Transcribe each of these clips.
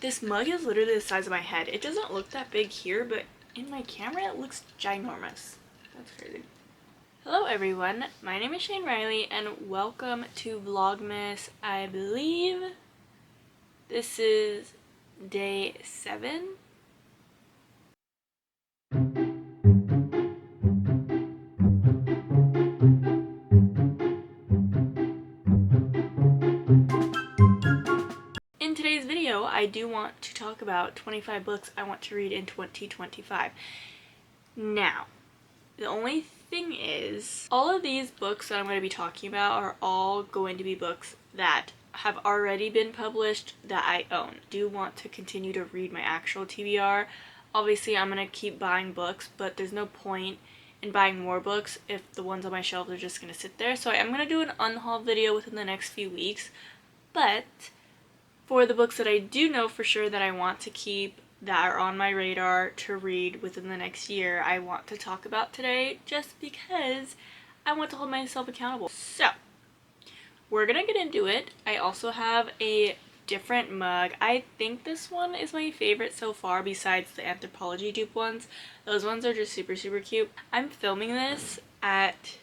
This mug is literally the size of my head. It doesn't look that big here, but in my camera it looks ginormous. That's crazy. Hello everyone, my name is ShaineRiley and welcome to Vlogmas. I believe this is day 7. In today's video, I do want to talk about 25 books I want to read in 2025. Now, the only thing is, all of these books that I'm going to be talking about are all going to be books that have already been published that I own. I do want to continue to read my actual TBR. Obviously, I'm going to keep buying books, but there's no point in buying more books if the ones on my shelves are just going to sit there. So I am going to do an unhaul video within the next few weeks, but for the books that I do know for sure that I want to keep, that are on my radar to read within the next year, I want to talk about today just because I want to hold myself accountable. So, we're gonna get into it. I also have a different mug. I think this one is my favorite so far besides the Anthropology dupe ones. Those ones are just super cute. I'm filming this at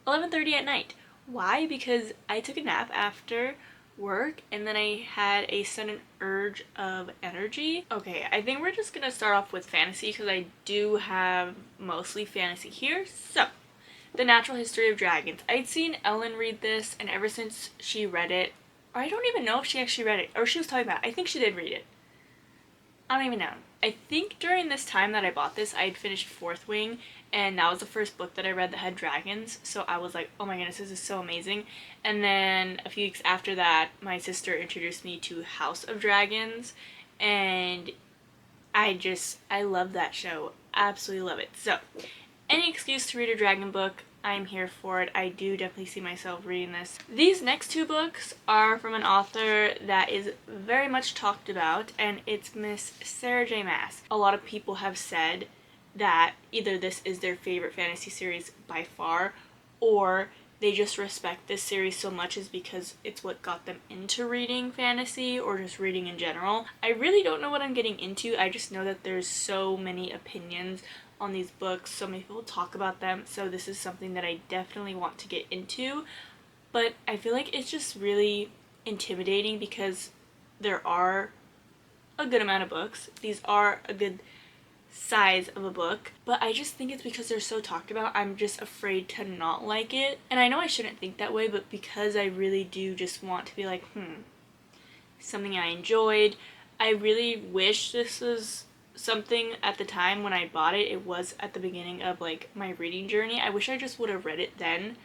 11:30 at night. Why? Because I took a nap after work and then I had a sudden urge of energy. Okay, I think we're just gonna start off with fantasy because I do have mostly fantasy here. So, The Natural History of Dragons. I'd seen Ellen read this, and ever since she read it, or I don't even know if she actually read it or she was talking about it. I think she did read it. I don't even know. I think during this time that I bought this, I had finished Fourth Wing, and that was the first book that I read that had dragons, so I was like, oh my goodness, this is so amazing. And then a few weeks after that, my sister introduced me to House of Dragons, and I love that show. Absolutely love it. So, any excuse to read a dragon book, I'm here for it. I do definitely see myself reading this. These next two books are from an author that is very much talked about, and it's Miss Sarah J. Maas. A lot of people have said that either this is their favorite fantasy series by far, or they just respect this series so much is because it's what got them into reading fantasy or just reading in general. I really don't know what I'm getting into. I just know that there's so many opinions on these books, so many people talk about them, so this is something that I definitely want to get into, but I feel like it's just really intimidating because there are a good amount of books. These are a good size of a book, but I just think it's because they're so talked about, I'm just afraid to not like it. And I know I shouldn't think that way, but because I really do just want to be like, something I enjoyed. I really wish this was something at the time when I bought it. It was at the beginning of like my reading journey. I wish I just would have read it then,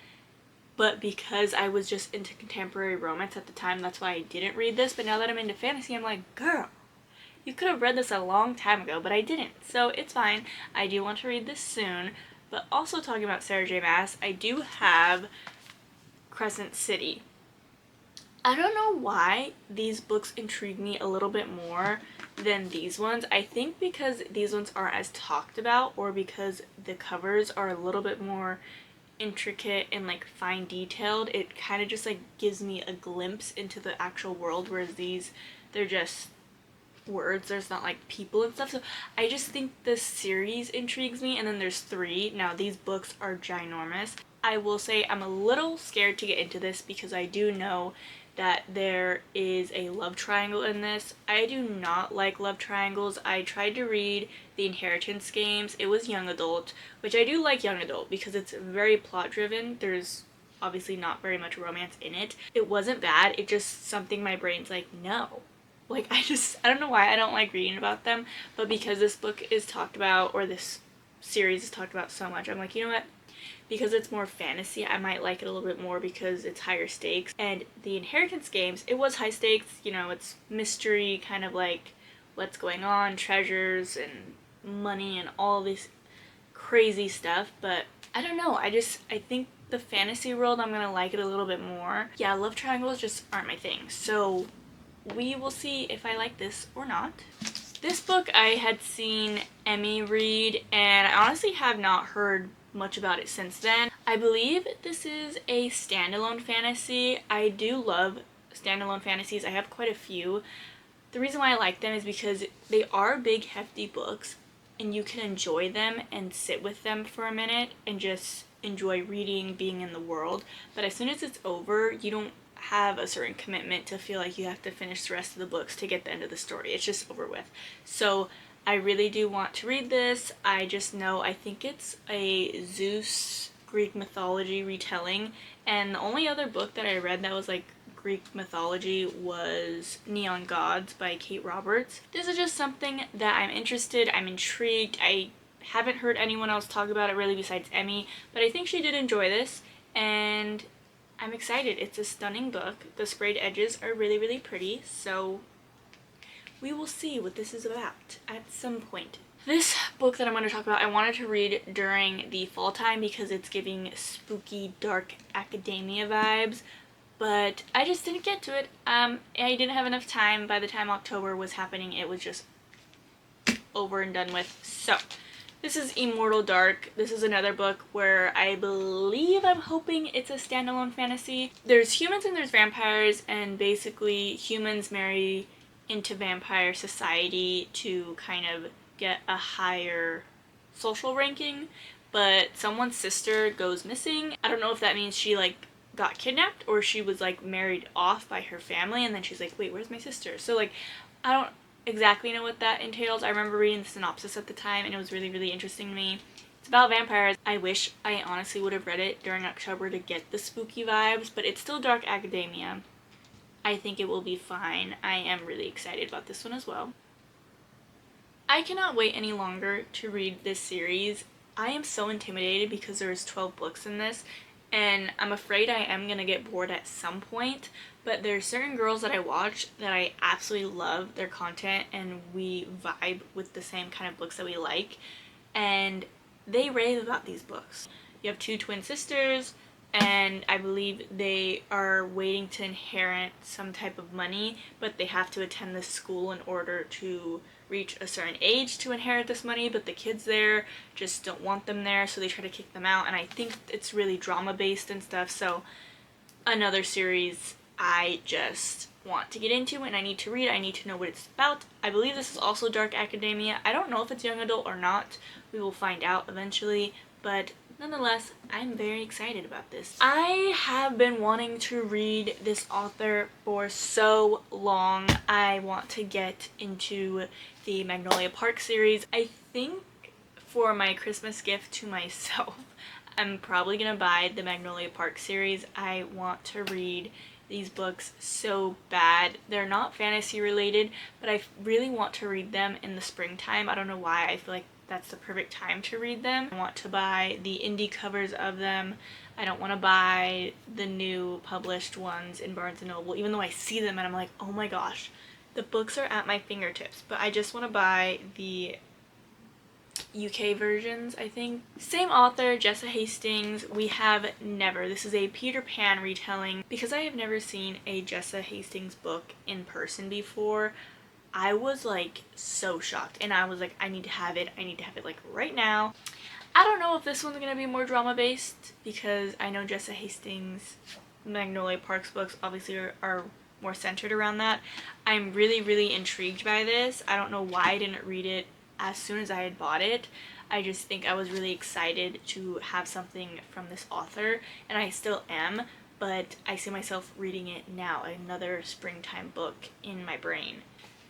but because I was just into contemporary romance at the time, that's why I didn't read this. But now that I'm into fantasy, I'm like, girl, you could have read this a long time ago, but I didn't, so it's fine. I do want to read this soon. But also talking about Sarah J. Maas, I do have Crescent City. I don't know why these books intrigue me a little bit more than these ones. I think because these ones aren't as talked about, or because the covers are a little bit more intricate and like fine detailed. It kind of just like gives me a glimpse into the actual world, whereas these, they're just words. There's not like people and stuff. So I just think this series intrigues me. And then there's 3. Now these books are ginormous. I will say I'm a little scared to get into this because I do know that there is a love triangle in this. I do not like love triangles. I tried to read The Inheritance Games. It was young adult, which I do like young adult because it's very plot driven. There's obviously not very much romance in it. It wasn't bad. It just something my brain's like, no. Like I don't know why I don't like reading about them, but because this book is talked about, or this series is talked about so much, I'm like, you know what? Because it's more fantasy, I might like it a little bit more because it's higher stakes. And The Inheritance Games, it was high stakes, you know, it's mystery, kind of like what's going on, treasures and money and all this crazy stuff. But I don't know, I think the fantasy world, I'm gonna like it a little bit more. Yeah, love triangles just aren't my thing, so we will see if I like this or not. This book I had seen Emmy read, and I honestly have not heard much about it since then. I believe this is a standalone fantasy. I do love standalone fantasies. I have quite a few. The reason why I like them is because they are big, hefty books, and you can enjoy them and sit with them for a minute and just enjoy reading, being in the world. But as soon as it's over, you don't have a certain commitment to feel like you have to finish the rest of the books to get the end of the story. It's just over with. So I really do want to read this. I just know I think it's a Zeus Greek mythology retelling, and the only other book that I read that was like Greek mythology was Neon Gods by Kate Roberts. This is just something that I'm interested, I'm intrigued. I haven't heard anyone else talk about it really besides Emmy, but I think she did enjoy this, and I'm excited. It's a stunning book. The sprayed edges are really, really pretty, so we will see what this is about at some point. This book that I'm going to talk about, I wanted to read during the fall time because it's giving spooky, dark academia vibes, but I just didn't get to it. I didn't have enough time. By the time October was happening, it was just over and done with. So this is Immortal Dark. This is another book where I believe, I'm hoping it's a standalone fantasy. There's humans and there's vampires, and basically humans marry into vampire society to kind of get a higher social ranking, but someone's sister goes missing. I don't know if that means she like got kidnapped or she was like married off by her family and then she's like, wait, where's my sister? So like, I don't exactly know what that entails. I remember reading the synopsis at the time and it was really, really interesting to me. It's about vampires. I wish I honestly would have read it during October to get the spooky vibes, but it's still dark academia. I think it will be fine. I am really excited about this one as well. I cannot wait any longer to read this series. I am so intimidated because there's 12 books in this, and I'm afraid I am going to get bored at some point, but there's certain girls that I watch that I absolutely love their content and we vibe with the same kind of books that we like, and they rave about these books. You have two twin sisters, and I believe they are waiting to inherit some type of money, but they have to attend this school in order to reach a certain age to inherit this money, but the kids there just don't want them there, so they try to kick them out, and I think it's really drama based and stuff. So another series I just want to get into and I need to read. I need to know what it's about. I believe this is also dark academia. I don't know if it's young adult or not. We will find out eventually, but nonetheless, I'm very excited about this. I have been wanting to read this author for so long. I want to get into the Magnolia Park series. I think for my Christmas gift to myself, I'm probably gonna buy the Magnolia Park series. I want to read these books so bad. They're not fantasy related, but I really want to read them in the springtime. I don't know why. I feel like that's the perfect time to read them. I want to buy the indie covers of them. I don't want to buy the new published ones in Barnes & Noble, even though I see them and I'm like, oh my gosh, the books are at my fingertips. But I just want to buy the UK versions, I think. Same author, Jessa Hastings. We Have Never. This is a Peter Pan retelling. Because I have never seen a Jessa Hastings book in person before, I was like so shocked, and I was like, I need to have it. I need to have it like right now. I don't know if this one's gonna be more drama based because I know Jessa Hastings, Magnolia Park's books obviously are more centered around that. I'm really, really intrigued by this. I don't know why I didn't read it as soon as I had bought it. I just think I was really excited to have something from this author, and I still am, but I see myself reading it now, another springtime book in my brain.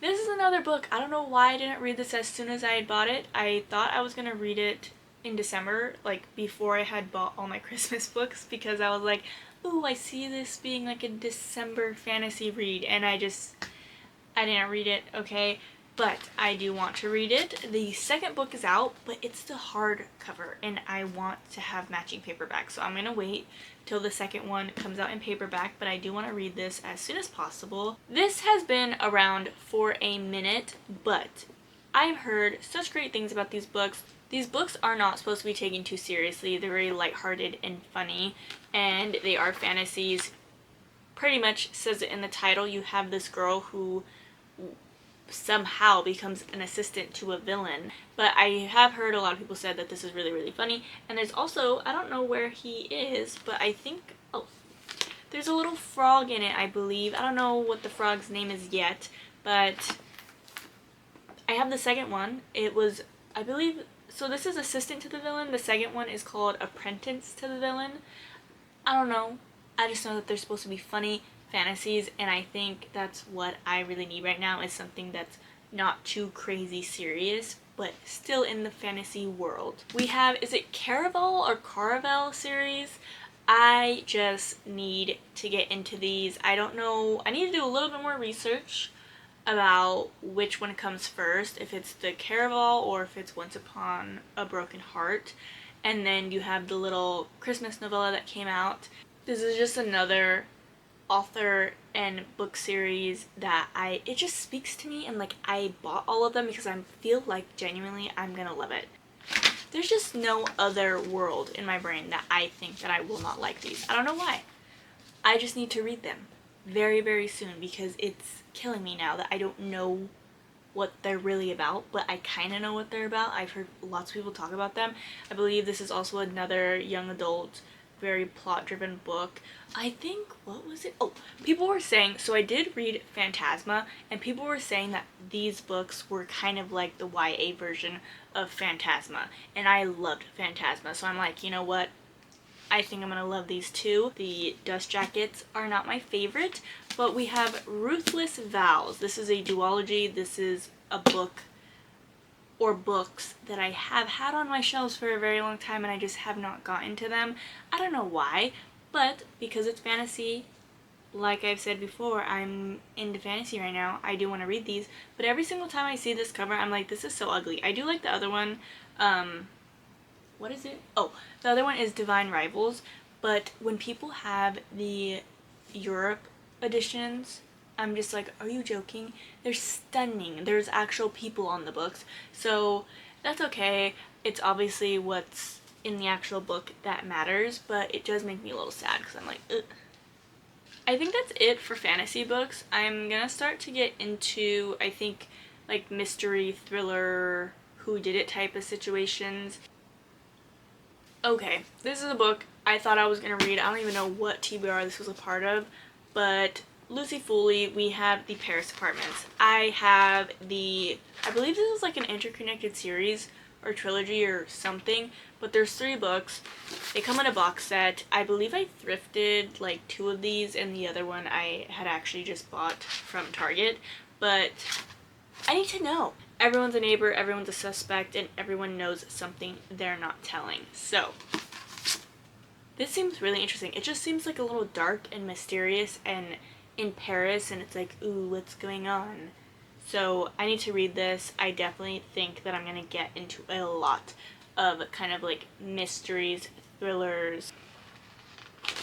This is another book. I don't know why I didn't read this as soon as I had bought it. I thought I was going to read it in December, like before I had bought all my Christmas books, because I was like, ooh, I see this being like a December fantasy read, and I didn't read it, okay? But I do want to read it. The second book is out, but it's the hardcover, and I want to have matching paperback, so I'm going to wait till the second one comes out in paperback, but I do want to read this as soon as possible. This has been around for a minute, but I've heard such great things about these books. These books are not supposed to be taken too seriously. They're very lighthearted and funny, and they are fantasies. Pretty much says it in the title. You have this girl who somehow becomes an assistant to a villain, but I have heard a lot of people said that this is really, really funny. And there's also, I don't know where he is, but I think, oh, there's a little frog in it, I believe. I don't know what the frog's name is yet, but I have the second one. It was, I believe, so this is Assistant to the Villain. The second one is called Apprentice to the Villain. I don't know. I just know that they're supposed to be funny fantasies, and I think that's what I really need right now, is something that's not too crazy serious, but still in the fantasy world. We have, is it Caraval or Caravel series? I just need to get into these. I don't know. I need to do a little bit more research about which one comes first, if it's the Caraval or if it's Once Upon a Broken Heart. And then you have the little Christmas novella that came out. This is just another author and book series that it just speaks to me, and like I bought all of them because I feel like genuinely I'm gonna love it. There's just no other world in my brain that I think that I will not like these. I don't know why. I just need to read them very, very soon because it's killing me now that I don't know what they're really about, but I kind of know what they're about. I've heard lots of people talk about them. I believe this is also another young adult, very plot-driven book. I think, what was it? Oh, people were saying, so I did read Phantasma, and people were saying that these books were kind of like the YA version of Phantasma, and I loved Phantasma, so I'm like, you know what? I think I'm gonna love these too. The dust jackets are not my favorite, but we have Ruthless Vows. This is a duology. This is a book or books that I have had on my shelves for a very long time and I just have not gotten to them. I don't know why, but because it's fantasy, like I've said before, I'm into fantasy right now. I do want to read these, but every single time I see this cover, I'm like, this is so ugly. I do like the other one. What is it? Oh, the other one is Divine Rivals, but when people have the Europe editions, I'm just like, are you joking? They're stunning. There's actual people on the books, so that's okay. It's obviously what's in the actual book that matters, but it does make me a little sad because I'm like, ugh. I think that's it for fantasy books. I'm gonna start to get into, I think, like mystery, thriller, whodunit type of situations. Okay, this is a book I thought I was gonna read. I don't even know what TBR this was a part of, but Lucy Foley, we have the Paris Apartments. I have I believe this is like an interconnected series or trilogy or something, but there's 3 books. They come in a box set. I believe I thrifted like 2 of these and the other one I had actually just bought from Target, but I need to know. Everyone's a neighbor, everyone's a suspect, and everyone knows something they're not telling. So this seems really interesting. It just seems like a little dark and mysterious and in Paris, and it's like, ooh, what's going on? So I need to read this. I definitely think that I'm gonna get into a lot of kind of like mysteries, thrillers.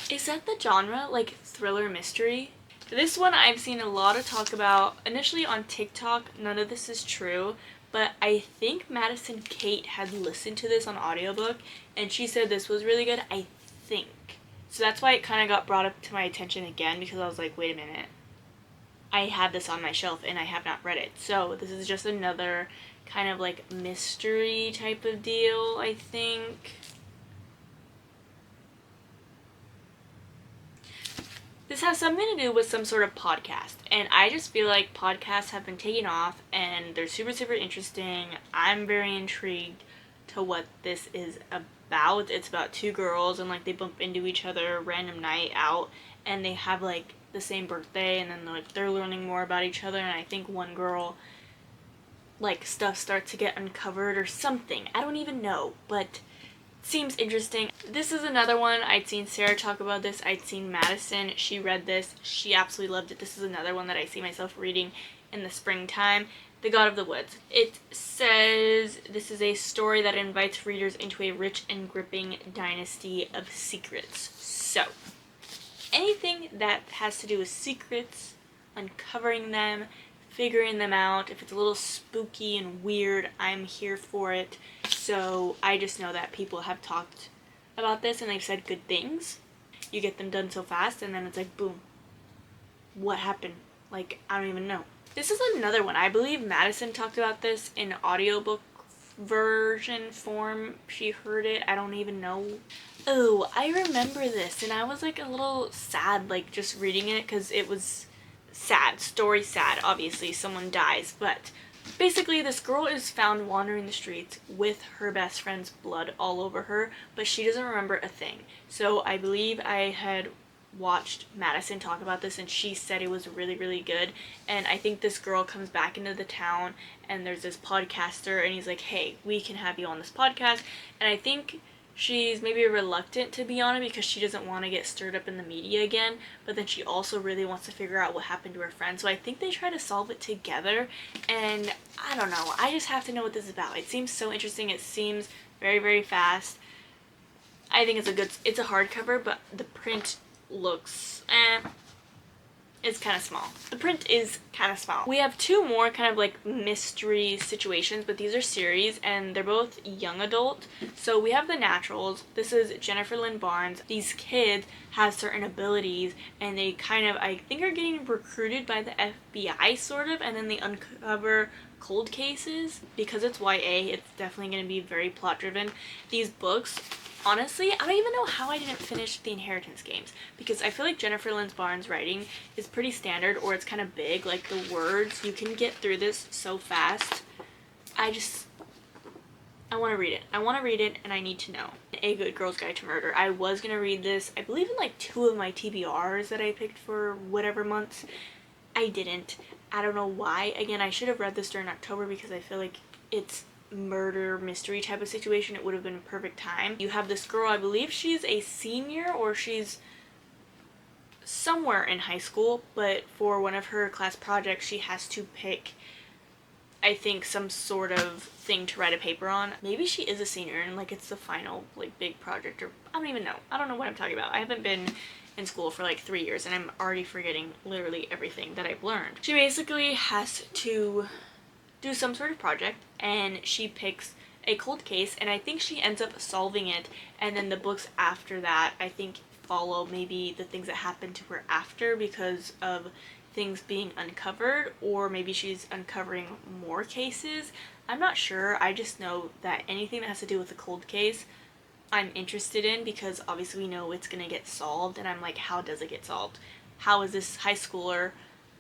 Is that the genre, like thriller mystery? This one I've seen a lot of talk about initially on TikTok. None of this is true, but I think Madison Kate had listened to this on audiobook and she said this was really good, I think. So that's why it kind of got brought up to my attention again, because I was like, wait a minute. I have this on my shelf and I have not read it. So this is just another kind of like mystery type of deal, I think. This has something to do with some sort of podcast, and I just feel like podcasts have been taking off and they're super, super interesting. I'm very intrigued to what this is about. It's about 2 girls and like they bump into each other a random night out and they have like the same birthday, and then like they're learning more about each other, and I think one girl, like, stuff starts to get uncovered or something. I don't even know, but seems interesting. This is another one. I'd seen Sarah talk about this. I'd seen Madison. She read this. She absolutely loved it. This is another one that I see myself reading in the springtime. The God of the Woods. It says this is a story that invites readers into a rich and gripping dynasty of secrets. So, anything that has to do with secrets, uncovering them, figuring them out, if it's a little spooky and weird, I'm here for it. So I just know that people have talked about this and they've said good things. You get them done so fast and then it's like, boom, what happened? Like, I don't even know. This is another one. I believe Madison talked about this in audiobook version form. She heard it. I don't even know. Oh, I remember this and I was like a little sad, like just reading it, because it was sad, story sad, obviously someone dies, but Basically, this girl is found wandering the streets with her best friend's blood all over her, but she doesn't remember a thing. So I believe I had watched Madison talk about this, and she said it was really, really good. And I think this girl comes back into the town, and there's this podcaster, and he's like, hey, we can have you on this podcast. And I think she's maybe reluctant to be on it because she doesn't want to get stirred up in the media again, but then she also really wants to figure out what happened to her friend. So I think they try to solve it together, and I don't know, I just have to know what this is about. It seems so interesting. It seems very, very fast. I think it's a hardcover, but the print looks it's kind of small. The print is kind of small. We have two more kind of like mystery situations, but these are series and they're both young adult. So we have The Naturals. This is Jennifer Lynn Barnes. These kids have certain abilities and they kind of, I think, are getting recruited by the FBI sort of, and then they uncover cold cases. Because it's YA, it's definitely going to be very plot driven. These books, honestly, I don't even know how I didn't finish the Inheritance Games, because I feel like Jennifer Lynn Barnes' writing is pretty standard, or it's kind of big. Like, the words, you can get through this so fast. I want to read it. I want to read it, and I need to know. A Good Girl's Guide to Murder. I was going to read this, I believe, in like 2 of my TBRs that I picked for whatever months. I didn't. I don't know why. Again, I should have read this during October because I feel like it's murder mystery type of situation. It would have been a perfect time. You have this girl, I believe she's a senior or she's somewhere in high school, but for one of her class projects she has to pick, I think, some sort of thing to write a paper on. Maybe she is a senior and like it's the final like big project, or I don't even know. I don't know what I'm talking about. I haven't been in school for like 3 years and I'm already forgetting literally everything that I've learned. She basically has to do some sort of project and she picks a cold case, and I think she ends up solving it, and then the books after that I think follow maybe the things that happened to her after because of things being uncovered, or maybe she's uncovering more cases. I'm not sure. I just know that anything that has to do with a cold case I'm interested in, because obviously we know it's gonna get solved, and I'm like, how does it get solved? How is this high schooler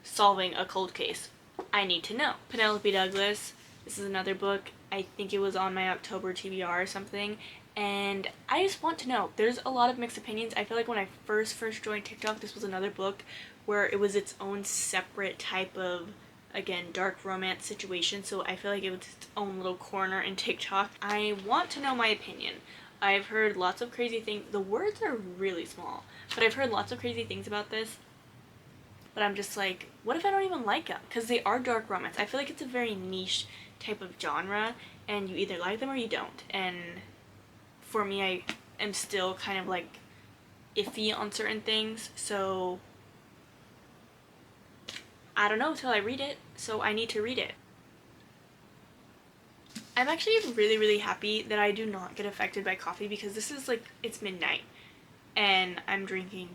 solving a cold case? I need to know. Penelope Douglas. This is another book. I think it was on my October TBR or something, and I just want to know. There's a lot of mixed opinions. I feel like when I first joined TikTok, this was another book where it was its own separate type of, again, dark romance situation, so I feel like it was its own little corner in TikTok. I want to know my opinion. I've heard lots of crazy things. The words are really small, but I've heard lots of crazy things about this. But I'm just like, what if I don't even like them? Because they are dark romance. I feel like it's a very niche type of genre, and you either like them or you don't. And for me, I am still kind of like iffy on certain things, so I don't know until I read it, so I need to read it. I'm actually really, really happy that I do not get affected by coffee, because this is like, it's midnight, and I'm drinking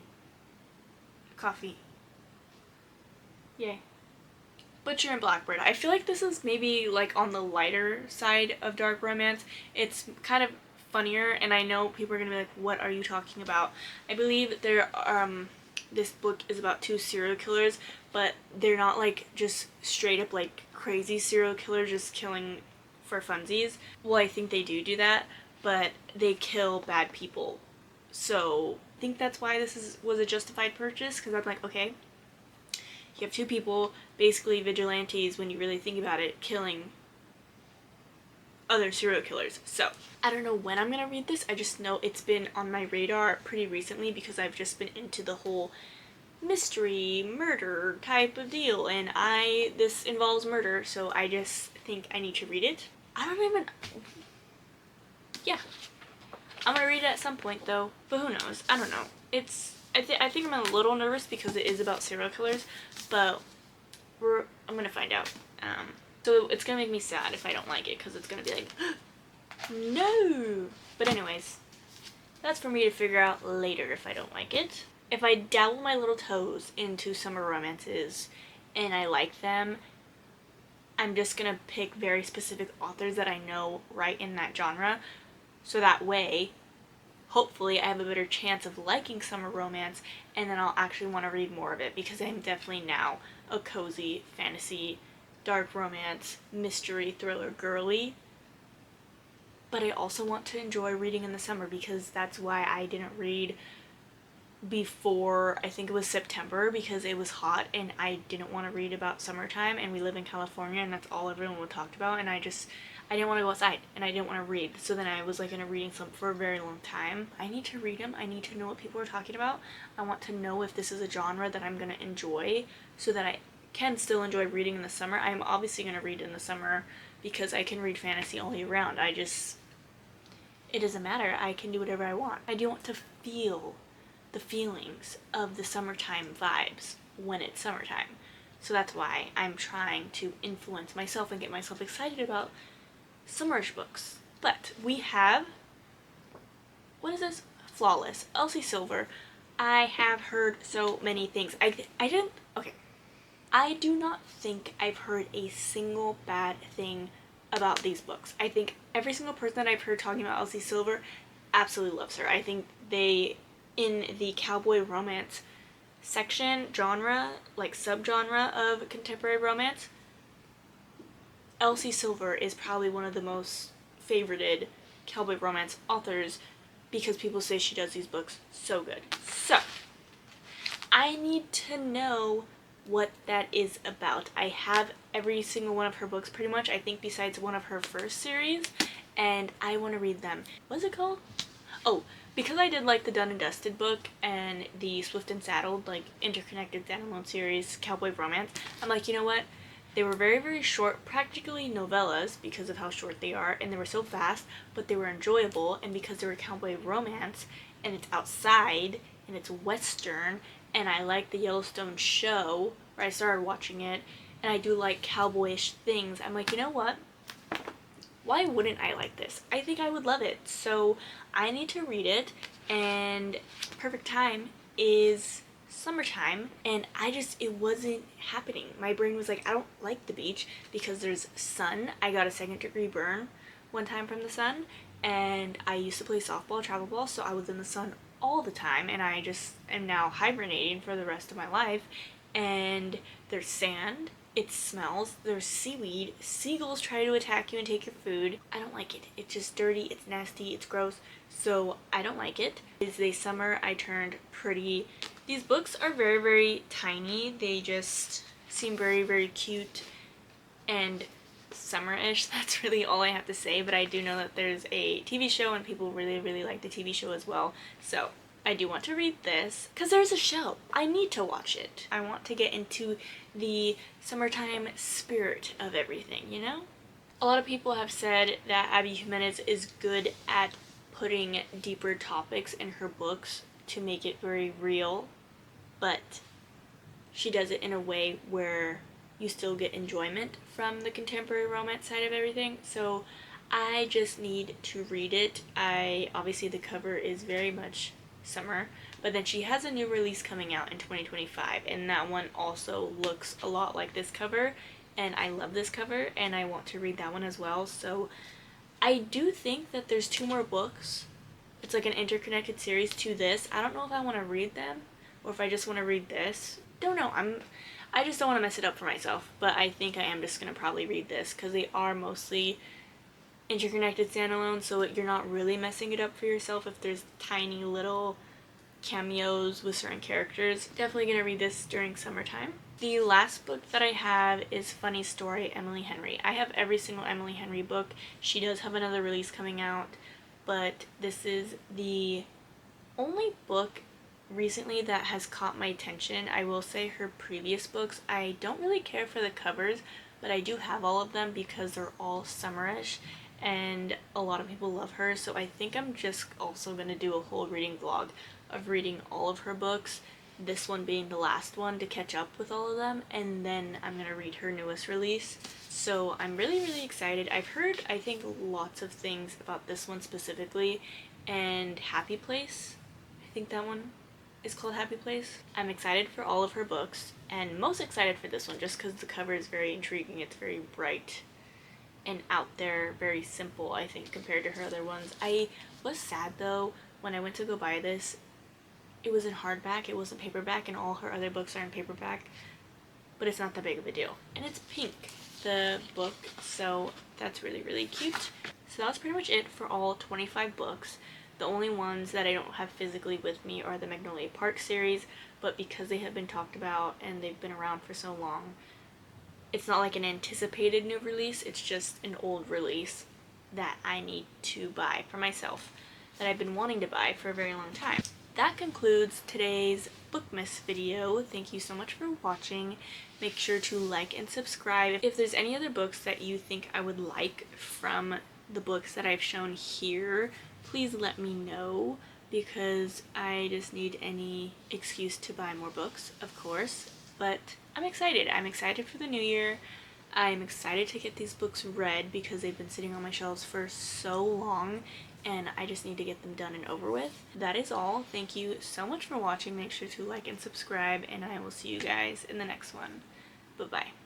coffee. Yay. Butcher and Blackbird. I feel like this is maybe like on the lighter side of dark romance. It's kind of funnier, and I know people are gonna be like, what are you talking about? I believe this book is about 2 serial killers, but they're not like just straight up like crazy serial killers just killing for funsies. Well, I think they do that, but they kill bad people. So I think that's why this was a justified purchase, because I'm like, okay, you have 2 people, basically vigilantes when you really think about it, killing other serial killers. So I don't know when I'm gonna read this. I just know it's been on my radar pretty recently because I've just been into the whole mystery murder type of deal, and this involves murder, so I just think I need to read it. Yeah, I'm gonna read it at some point though, but who knows? I don't know. I think I'm a little nervous because it is about serial killers, but I'm gonna find out. So it's gonna make me sad if I don't like it, because it's gonna be like, no! But anyways, that's for me to figure out later if I don't like it. If I dabble my little toes into summer romances and I like them, I'm just gonna pick very specific authors that I know write in that genre, so that way, hopefully, I have a better chance of liking summer romance, and then I'll actually want to read more of it, because I'm definitely now a cozy fantasy dark romance, mystery, thriller, girly. But I also want to enjoy reading in the summer, because that's why I didn't read before, I think it was September, because it was hot and I didn't want to read about summertime, and we live in California and that's all everyone would talk about, and I didn't want to go outside and I didn't want to read. So then I was like in a reading slump for a very long time. I need to read them. I need to know what people are talking about. I want to know if this is a genre that I'm going to enjoy, so that I can still enjoy reading in the summer. I'm obviously going to read in the summer because I can read fantasy all year round. It doesn't matter. I can do whatever I want. I do want to feel the feelings of the summertime vibes when it's summertime. So that's why I'm trying to influence myself and get myself excited about summerish books. But we have, what is this? Flawless. Elsie Silver. I have heard so many things. I do not think I've heard a single bad thing about these books. I think every single person that I've heard talking about Elsie Silver absolutely loves her. I think they, in the cowboy romance section, genre, like subgenre of contemporary romance, Elsie Silver is probably one of the most favorited cowboy romance authors, because people say she does these books so good. So, I need to know what that is about. I have every single one of her books pretty much, I think, besides one of her first series, and I want to read them. What's it called? Oh, because I did like the Done and Dusted book and the Swift and Saddled, like, interconnected standalone series cowboy romance, I'm like, you know what? They were very, very short, practically novellas because of how short they are, and they were so fast, but they were enjoyable, and because they were cowboy romance, and it's outside, and it's western, and I like the Yellowstone show, where I started watching it, and I do like cowboyish things, I'm like, you know what? Why wouldn't I like this? I think I would love it. So I need to read it, and perfect time is summertime, and it wasn't happening. My brain was like, I don't like the beach because there's sun. I got a 2nd-degree burn one time from the sun, and I used to play softball, travel ball, so I was in the sun all the time, and I just am now hibernating for the rest of my life. And there's sand, it smells, there's seaweed, seagulls try to attack you and take your food. I don't like it. It's just dirty, it's nasty, it's gross, so I don't like it. It's a summer I turned pretty. These books are very, very tiny. They just seem very, very cute and summer-ish. That's really all I have to say, but I do know that there's a TV show and people really, really like the TV show as well, so I do want to read this because there's a show. I need to watch it. I want to get into the summertime spirit of everything, you know? A lot of people have said that Abby Jimenez is good at putting deeper topics in her books to make it very real, but she does it in a way where you still get enjoyment from the contemporary romance side of everything. So I just need to read it. Obviously the cover is very much summer, but then she has a new release coming out in 2025, and that one also looks a lot like this cover, and I love this cover, and I want to read that one as well. So I do think that there's 2 more books. It's like an interconnected series to this. I don't know if I want to read them or if I just want to read this. Don't know. I just don't want to mess it up for myself, but I think I am just going to probably read this because they are mostly interconnected standalone, so you're not really messing it up for yourself if there's tiny little cameos with certain characters. Definitely gonna read this during summertime. The last book that I have is Funny Story, Emily Henry. I have every single Emily Henry book. She does have another release coming out, but this is the only book recently that has caught my attention. I will say her previous books, I don't really care for the covers, but I do have all of them because they're all summerish, and a lot of people love her, so I think I'm just also going to do a whole reading vlog of reading all of her books, this one being the last one, to catch up with all of them, and then I'm going to read her newest release. So I'm really, really excited. I've heard, I think, lots of things about this one specifically, and Happy Place. I think that one is called Happy Place. I'm excited for all of her books, and most excited for this one just because the cover is very intriguing. It's very bright and out there, very simple, I think, compared to her other ones. I was sad though when I went to go buy this. It was in hardback, it wasn't paperback, and all her other books are in paperback, but it's not that big of a deal. And it's pink. the book, so that's really, really cute. So that's pretty much it for all 25 books. The only ones that I don't have physically with me are the Magnolia Park series, but because they have been talked about and they've been around for so long, it's not like an anticipated new release, it's just an old release that I need to buy for myself, that I've been wanting to buy for a very long time. That concludes today's Bookmas video. Thank you so much for watching. Make sure to like and subscribe. If there's any other books that you think I would like from the books that I've shown here, please let me know, because I just need any excuse to buy more books, of course. But I'm excited. I'm excited for the new year. I'm excited to get these books read because they've been sitting on my shelves for so long and I just need to get them done and over with. That is all. Thank you so much for watching. Make sure to like and subscribe, and I will see you guys in the next one. Bye-bye.